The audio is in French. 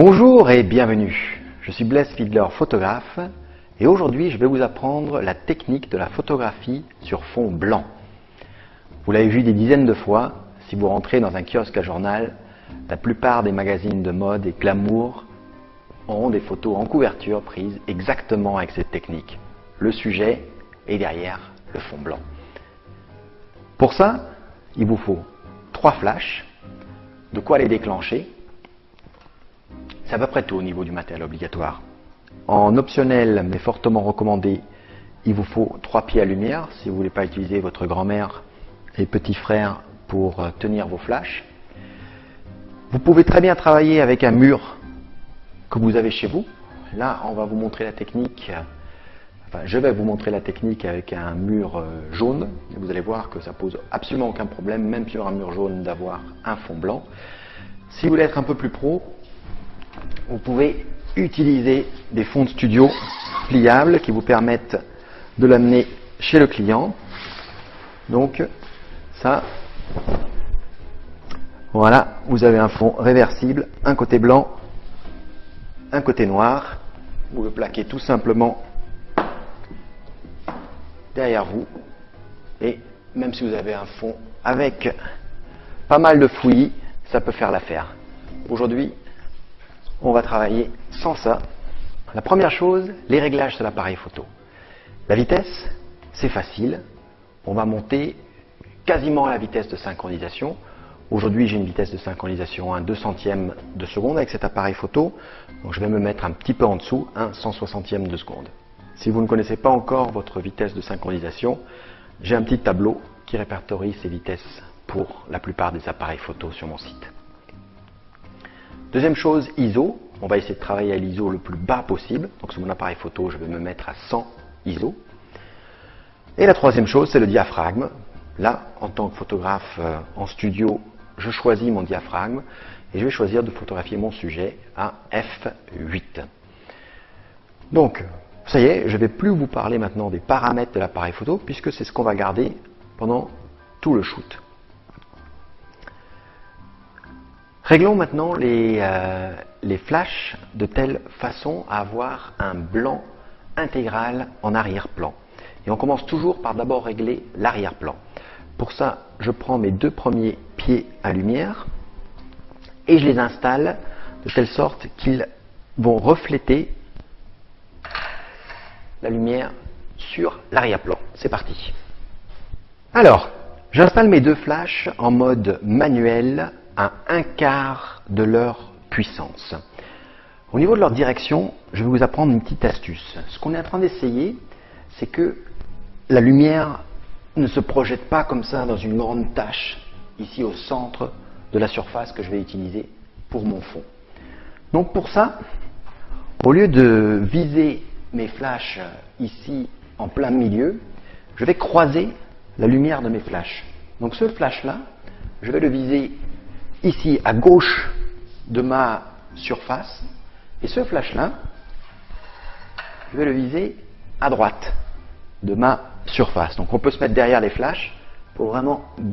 Bonjour et bienvenue, je suis Blaise Fiedler, photographe, et aujourd'hui je vais vous apprendre la technique de la photographie sur fond blanc. Vous l'avez vu des dizaines de fois, si vous rentrez dans un kiosque à journal, la plupart des magazines de mode et glamour auront des photos en couverture prises exactement avec cette technique. Le sujet est derrière le fond blanc. Pour ça, il vous faut 3 flashs, de quoi les déclencher. C'est à peu près tout au niveau du matériel obligatoire. En optionnel, mais fortement recommandé, il vous faut 3 pieds à lumière si vous ne voulez pas utiliser votre grand-mère et petit frère pour tenir vos flashs. Vous pouvez très bien travailler avec un mur que vous avez chez vous. Là, on va vous montrer la technique. Enfin, je vais vous montrer la technique avec un mur jaune. Et vous allez voir que ça pose absolument aucun problème, même sur un mur jaune, d'avoir un fond blanc. Si vous voulez être un peu plus pro, vous pouvez utiliser des fonds de studio pliables qui vous permettent de l'amener chez le client. Donc ça, voilà, vous avez un fond réversible, un côté blanc, un côté noir. Vous le plaquez tout simplement derrière vous, et même si vous avez un fond avec pas mal de fouillis, ça peut faire l'affaire. Aujourd'hui, on va travailler sans ça. La première chose, les réglages sur l'appareil photo. La vitesse, c'est facile. On va monter quasiment à la vitesse de synchronisation. Aujourd'hui, j'ai une vitesse de synchronisation à 1/200e de seconde avec cet appareil photo. Donc je vais me mettre un petit peu en dessous, 1/160e de seconde. Si vous ne connaissez pas encore votre vitesse de synchronisation, j'ai un petit tableau qui répertorie ces vitesses pour la plupart des appareils photo sur mon site. Deuxième chose, ISO. On va essayer de travailler à l'ISO le plus bas possible. Donc sur mon appareil photo, je vais me mettre à 100 ISO. Et la troisième chose, c'est le diaphragme. Là, en tant que photographe en studio, je choisis mon diaphragme et je vais choisir de photographier mon sujet à f8. Donc, ça y est, je ne vais plus vous parler maintenant des paramètres de l'appareil photo puisque c'est ce qu'on va garder pendant tout le shoot. Réglons maintenant les flashs de telle façon à avoir un blanc intégral en arrière-plan. Et on commence toujours par d'abord régler l'arrière-plan. Pour ça, je prends mes 2 premiers pieds à lumière et je les installe de telle sorte qu'ils vont refléter la lumière sur l'arrière-plan. C'est parti. Alors, j'installe mes 2 flashs en mode manuel à 1/4 de leur puissance. Au niveau de leur direction, je vais vous apprendre une petite astuce. Ce qu'on est en train d'essayer, c'est que la lumière ne se projette pas comme ça dans une grande tache ici au centre de la surface que je vais utiliser pour mon fond. Donc pour ça, au lieu de viser mes flashs ici en plein milieu, je vais croiser la lumière de mes flashs. Donc ce flash-là, je vais le viser ici à gauche de ma surface, et ce flash-là, je vais le viser à droite de ma surface. Donc on peut se mettre derrière les flashs pour vraiment bien